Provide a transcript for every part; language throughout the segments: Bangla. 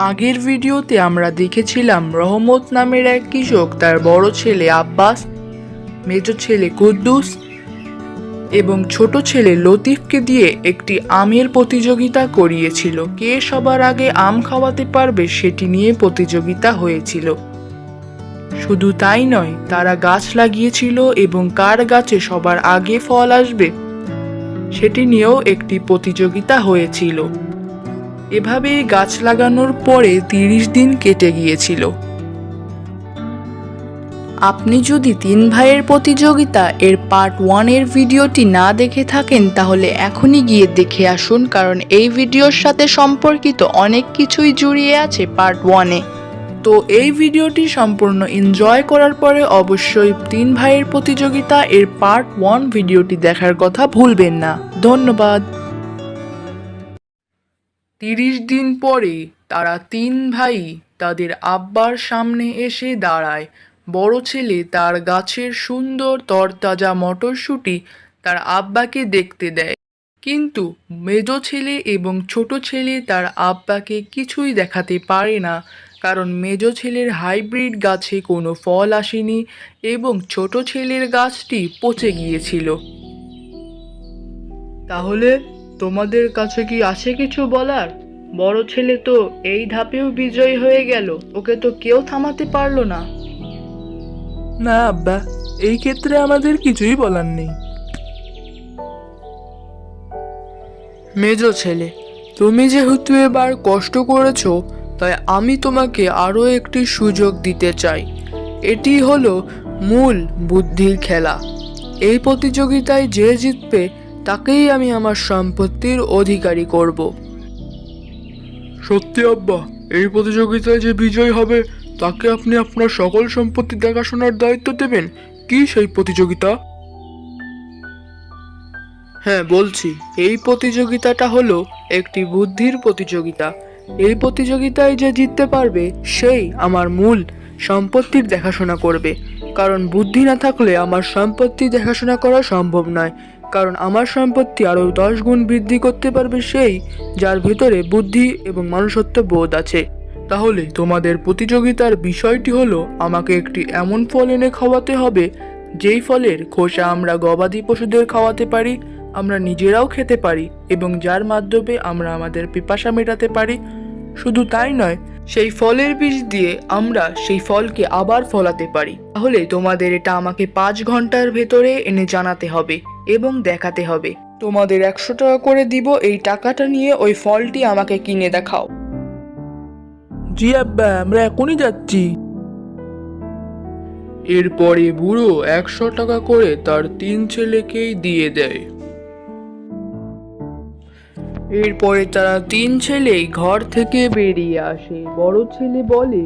আগের ভিডিওতে আমরা দেখেছিলাম রহমত নামের এক কৃষক তার বড় ছেলে আব্বাস, মেজ ছেলে কুদ্দুস এবং ছোট ছেলে লতিফকে দিয়ে একটি আমের প্রতিযোগিতা করিয়েছিল। কে সবার আগে আম খাওয়াতে পারবে সেটি নিয়ে প্রতিযোগিতা হয়েছিল। শুধু তাই নয়, তারা গাছ লাগিয়েছিল এবং কার গাছে সবার আগে ফল আসবে সেটি নিয়েও একটি প্রতিযোগিতা হয়েছিল। এভাবে গাছ লাগানোর পরে 30 দিন কেটে গিয়েছিল। আপনি যদি 3 ভাইয়ের প্রতিযোগিতা এর পার্ট 1 এর ভিডিওটি না দেখে থাকেন তাহলে এখনই গিয়ে দেখে আসুন, কারণ এই ভিডিওর সাথে সম্পর্কিত অনেক কিছুই জড়িয়ে আছে পার্ট 1 এ। তো এই ভিডিওটি সম্পূর্ণ এনজয় করার পরে অবশ্যই 3 ভাইয়ের প্রতিযোগিতা এর পার্ট 1 ভিডিওটি দেখার কথা ভুলবেন না। ধন্যবাদ। 30 দিন পরে তারা 3 ভাই তাদের আব্বার সামনে এসে দাঁড়ায়। বড় ছেলে তার গাছের সুন্দর তরতাজা মটরশুঁটি তার আব্বাকে দেখতে দেয়, কিন্তু মেজ ছেলে এবং ছোট ছেলে তার আব্বাকে কিছুই দেখাতে পারে না, কারণ মেজ ছেলের হাইব্রিড গাছে কোনো ফল আসেনি এবং ছোট ছেলের গাছটি পচে গিয়েছিল। তাহলে তোমাদের কাছে কি আছে কিছু বলার? বড় ছেলে তো এই ধাপেও বিজয়ী হয়ে গেল, ওকে তো কেউ থামাতে পারলো না। না আব্বা, এই ক্ষেত্রে আমাদের কিছুই বলার নেই। মেজ ছেলে, তুমি যেহেতু এবার কষ্ট করেছো, তাই আমি তোমাকে আরও একটি সুযোগ দিতে চাই। এটি হলো মূল বুদ্ধির খেলা। এই প্রতিযোগিতায় যে জিতবে তাকেই আমি আমার সম্পত্তির অধিকারী করব। সত্যি আব্বা, এই প্রতিযোগিতায় যে বিজয় হবে তাকে আপনি আপনার সকল সম্পত্তি দেখাশোনার দায়িত্ব দেবেন? কি সেই প্রতিযোগিতা? হ্যাঁ বলছি, এই প্রতিযোগিতাটা হলো একটি বুদ্ধির প্রতিযোগিতা। এই প্রতিযোগিতায় যে জিততে পারবে সেই আমার মূল সম্পত্তির দেখাশোনা করবে, কারণ বুদ্ধি না থাকলে আমার সম্পত্তি দেখাশোনা করা সম্ভব নয়। কারণ আমার সম্পত্তি আরও 10 গুণ বৃদ্ধি করতে পারবে সেই যার ভিতরে বুদ্ধি এবং মনুষ্যত্ব বোধ আছে। তাহলে তোমাদের প্রতিযোগিতার বিষয়টি হলো আমাকে একটি এমন ফল এনে খাওয়াতে হবে যেই ফলের খোসা আমরা গবাদি পশুদের খাওয়াতে পারি, আমরা নিজেরাও খেতে পারি এবং যার মাধ্যমে আমরা আমাদের পিপাসা মেটাতে পারি। শুধু তাই নয়, সেই ফলের বীজ দিয়ে আমরা সেই ফলকে আবার ফলাতে পারি। তাহলে তোমাদের এটা আমাকে 5 ঘন্টার ভেতরে এনে জানাতে হবে এবং দেখাতে হবে। তোমাদের 100 টাকা করে দিব, এই টাকাটা নিয়ে ওই ফলটি আমাকে কিনে দেখাও। জি আব্বা, আমরা এখনই যাচ্ছি। এরপরে বুড়ো 100 টাকা করে তার 3 ছেলেকেই দিয়ে দেয়। এরপরে তারা 3 ছেলেই ঘর থেকে বেরিয়ে আসে। বড় ছেলে বলে,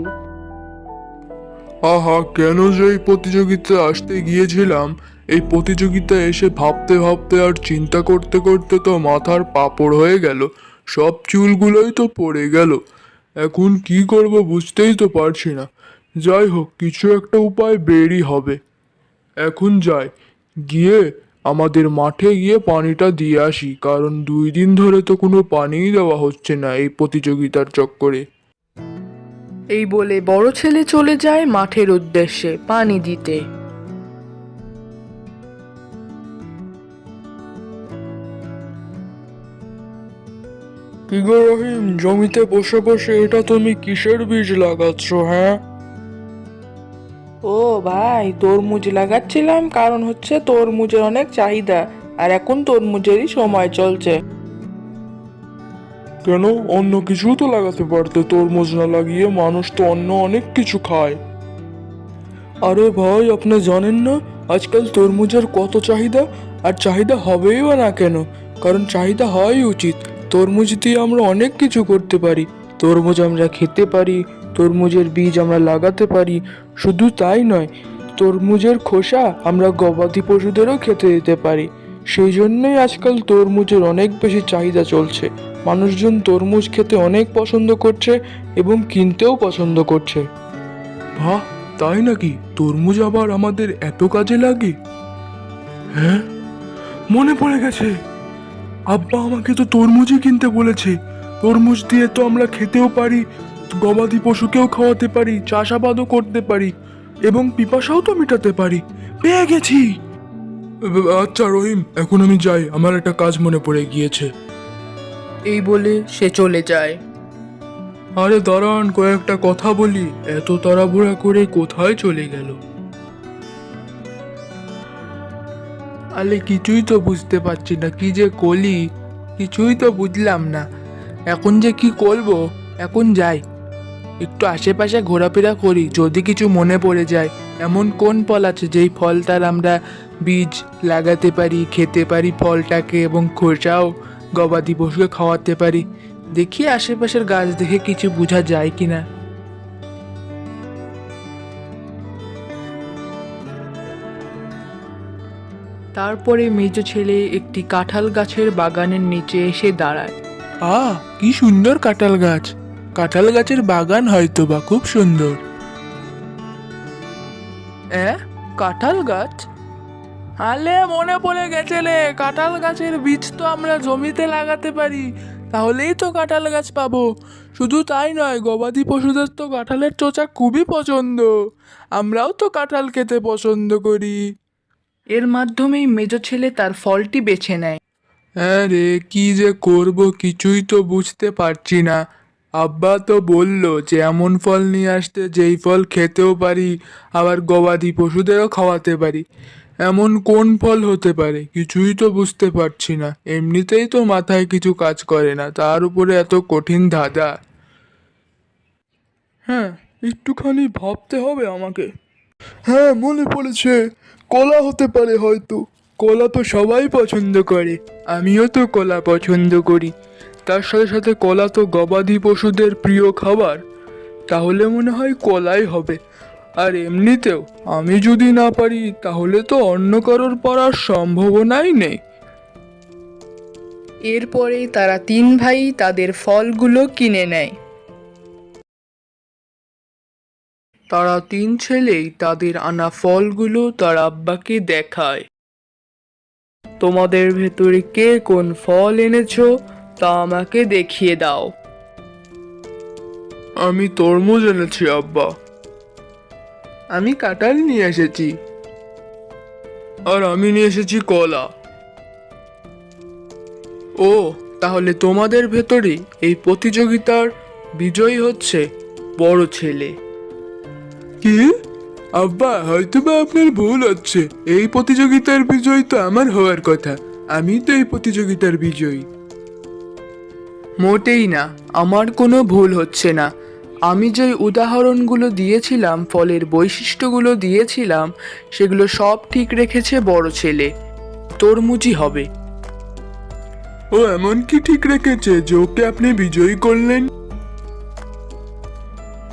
আহা, কেন যে এই প্রতিযোগিতায় আসতে গিয়েছিলাম। এই প্রতিযোগিতায় এসে ভাবতে ভাবতে আর চিন্তা করতে করতে তো মাথার পাপড় হয়ে গেল, সব চুলগুলোই তো পড়ে গেল। এখন কি করব বুঝতেই তো পারছি না। যাই হোক, কিছু একটা উপায় বেরই হবে। এখন যাই, গিয়ে আমাদের মাঠে গিয়ে পানিটা দিয়ে আসি, কারণ 2 দিন ধরে তো কোনো পানিই দেওয়া হচ্ছে না এই প্রতিযোগিতার চক্করে। এই বলে বড় ছেলে চলে যায় মাঠের উদ্দেশ্যে পানি দিতে। কি গো রহিম, জমিতে বসে বসে এটা তুমি কিসের বীজ লাগাচ্ছ? হ্যাঁ, ও ভাই, তরমুজ লাগাচ্ছিলাম, কারণ হচ্ছে তরমুজের অনেক চাহিদা আর এখন তরমুজেরই সময় চলছে। কেন অন্য কিছু তো লাগাতে পারতে? তরমুজ না লাগিয়ে মানুষ তো অন্য অনেক কিছু খায়। আরে ভাই, আপনি জানেন না আজকাল তরমুজের কত চাহিদা? আর চাহিদা হবেই বা না কেন, কারণ চাহিদা হওয়াই উচিত। তরমুজ দিয়ে আমরা অনেক কিছু করতে পারি। তরমুজ আমরা খেতে পারি, তরমুজের বীজ আমরা লাগাতে পারি। শুধু তাই নয়, তরমুজের খোসা আমরা গবাদি পশুদেরও খেতে দিতে পারি। সেই জন্যই আজকাল তরমুজের অনেক বেশি চাহিদা চলছে। মানুষজন তরমুজ খেতে অনেক পছন্দ করছে এবং কিনতেও পছন্দ করছে। বাহ, তাই নাকি? তরমুজ আবার আমাদের এত কাজে লাগে? হ্যাঁ, মনে পড়ে গেছে, আব্বা আমাকে তো তরমুজই কিনতে বলেছে। তরমুজ দিয়ে তো আমরা খেতেও পারি, গবাদি পশুকেও খাওয়াতে পারি, চাষাবাদও করতে পারি এবং পিপাসাও তো মেটাতে পারি। পেয়ে গেছি। আচ্ছা রহিম, এখন আমি যাই, আমার একটা কাজ মনে পড়ে গিয়েছে। এই বলে সে চলে যায়। আরে দাঁড়ান, কয়েকটা কথা বলি। এত তাড়াহুড়া করে কোথায় চলে গেল? আরে কিছুই তো বুঝতে পারছি না, কি যে করি কিছুই তো বুঝলাম না। এখন যে কি করবো? এখন যাই, একটু আশেপাশে ঘোরাফেরা করি, যদি কিছু মনে পড়ে যায়। এমন কোন ফল আছে যেই ফলটার আমরা বীজ লাগাতে পারি, খেতে পারি ফলটাকে, এবং খোসাও গবাদি পশুকে খাওয়াতে পারি। দেখি আশেপাশের গাছ দেখে কিছু বোঝা যায় কিনা। তারপরে মেজ ছেলে একটি কাঁঠাল গাছের বাগানের নিচে এসে দাঁড়ায়। কি সুন্দর কাঁঠাল গাছ! কাঁঠাল গাছের বাগান হয়তো বা খুব সুন্দর। কাঁঠাল গাছ? আলে মনে পড়ে গেছে রে, কাঁঠাল গাছের বীজ তো আমরা জমিতে লাগাতে পারি, তাহলেই তো কাঁঠাল গাছ পাবো। শুধু তাই নয়, গবাদি পশুদের তো কাঁঠালের চোচা খুবই পছন্দ, আমরাও তো কাঁঠাল খেতে পছন্দ করি। এর মাধ্যমেই মেজ ছেলে তার ফলটি বেছে নেয়। হ্যাঁ রে, কি যে করব কিছুই তো বুঝতে পারছি না। আব্বা তো বললো যে এমন ফল নিয়ে আসতে যেই ফল খেতেও পারি, আবার গবাদি পশুদেরও খাওয়াতে পারি। এমন কোন ফল হতে পারে কিছুই তো বুঝতে পারছি না। এমনিতেই তো মাথায় কিছু কাজ করে না, তার উপরে এত কঠিন ধাঁধা। হ্যাঁ, একটুখানি ভাবতে হবে আমাকে। হ্যাঁ, মনে পড়েছে, কলা হতে পারে হয়তো। কলা তো সবাই পছন্দ করে, আমিও তো কলা পছন্দ করি। তার সাথে সাথে কলা তো গবাদি পশুদের প্রিয় খাবার, তাহলে মনে হয় কলাই হবে। আর এমনিতেও আমি যদি না পারি তাহলে তো অন্য কারোর পারার সম্ভাবনাই নেই। এরপরেই তারা তিন ভাই তাদের ফলগুলো কিনে নেয়। তারা তিন ছেলেই তাদের আনা ফলগুলো তার আব্বাকে দেখায়। তোমাদের ভেতরে কে কোন ফল এনেছো তা আমাকে দেখিয়ে দাও। আমি তরমুজ এনেছি আব্বা। আমি কাঁঠাল নিয়ে এসেছি। আর আমি নিয়ে এসেছি কলা। ও, তাহলে তোমাদের ভেতরে এই প্রতিযোগিতার বিজয়ী হচ্ছে বড় ছেলে। কি? আব্বা, হয়তো বা আপনার ভুল হচ্ছে। এই প্রতিযোগিতার বিজয়ী তো আমার হওয়ার কথা, আমি তো এই প্রতিযোগিতার বিজয়ী। মোটেই না, আমার কোনো ভুল হচ্ছে না। আমি যে উদাহরণগুলো দিয়েছিলাম, ফলের বৈশিষ্ট্যগুলো দিয়েছিলাম, সেগুলো সব ঠিক রেখেছে বড় ছেলে। তরমুজই হবে। ও এমন কি ঠিক রেখেছে যে ওকে আপনি বিজয়ী করলেন?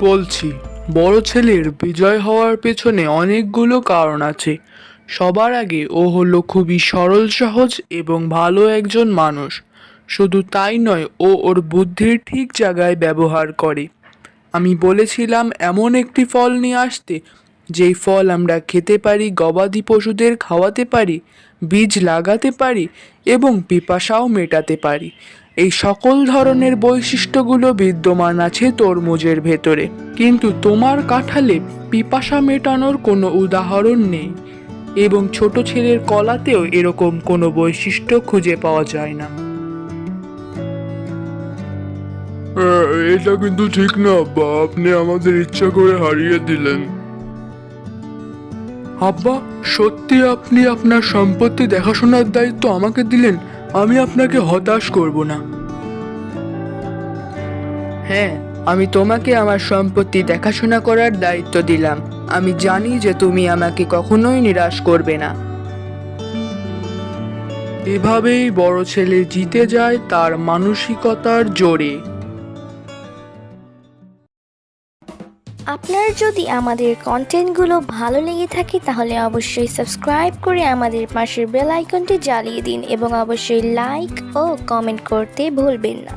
বলছি, বড় ছেলের বিজয় হওয়ার পেছনে অনেকগুলো কারণ আছে। সবার আগে ও হলো খুবই সরল সহজ এবং ভালো একজন মানুষ। শুধু তাই নয়, ও ওর বুদ্ধির ঠিক জায়গায় ব্যবহার করে। আমি বলেছিলাম এমন একটি ফল নিয়ে আসতে যেই ফল আমরা খেতে পারি, গবাদি পশুদের খাওয়াতে পারি, বীজ লাগাতে পারি এবং পিপাসাও মেটাতে পারি। এই সকল ধরনের বৈশিষ্ট্যগুলো বিদ্যমান আছে তরমুজের ভেতরে, কিন্তু তোমার কাঁঠালে পিপাসা মেটানোর কোনো উদাহরণ নেই, এবং ছোট ছেলের কলাতেও এরকম কোনো বৈশিষ্ট্য খুঁজে পাওয়া যায় না। এটা কিন্তু ঠিক না আব্বা, আপনি আমাদের ইচ্ছা করে হারিয়ে দিলেন। আব্বা, সত্যি আপনি আপনার সম্পত্তি দেখাশোনার দায়িত্ব আমাকে দিলেন? আমি আপনাকে হতাশ করব না। হ্যাঁ, আমি তোমাকে আমার সম্পত্তি দেখাশোনা করার দায়িত্ব দিলাম। আমি জানি যে তুমি আমাকে কখনোই নিরাশ করবে না। এভাবেই বড় ছেলে জিতে যায় তার মানসিকতার জোরে। আপনার যদি আমাদের কন্টেন্টগুলো ভালো লেগে থাকে তাহলে অবশ্যই সাবস্ক্রাইব করে আমাদের পাশের বেল আইকনটি জ্বালিয়ে দিন এবং অবশ্যই লাইক ও কমেন্ট করতে ভুলবেন না।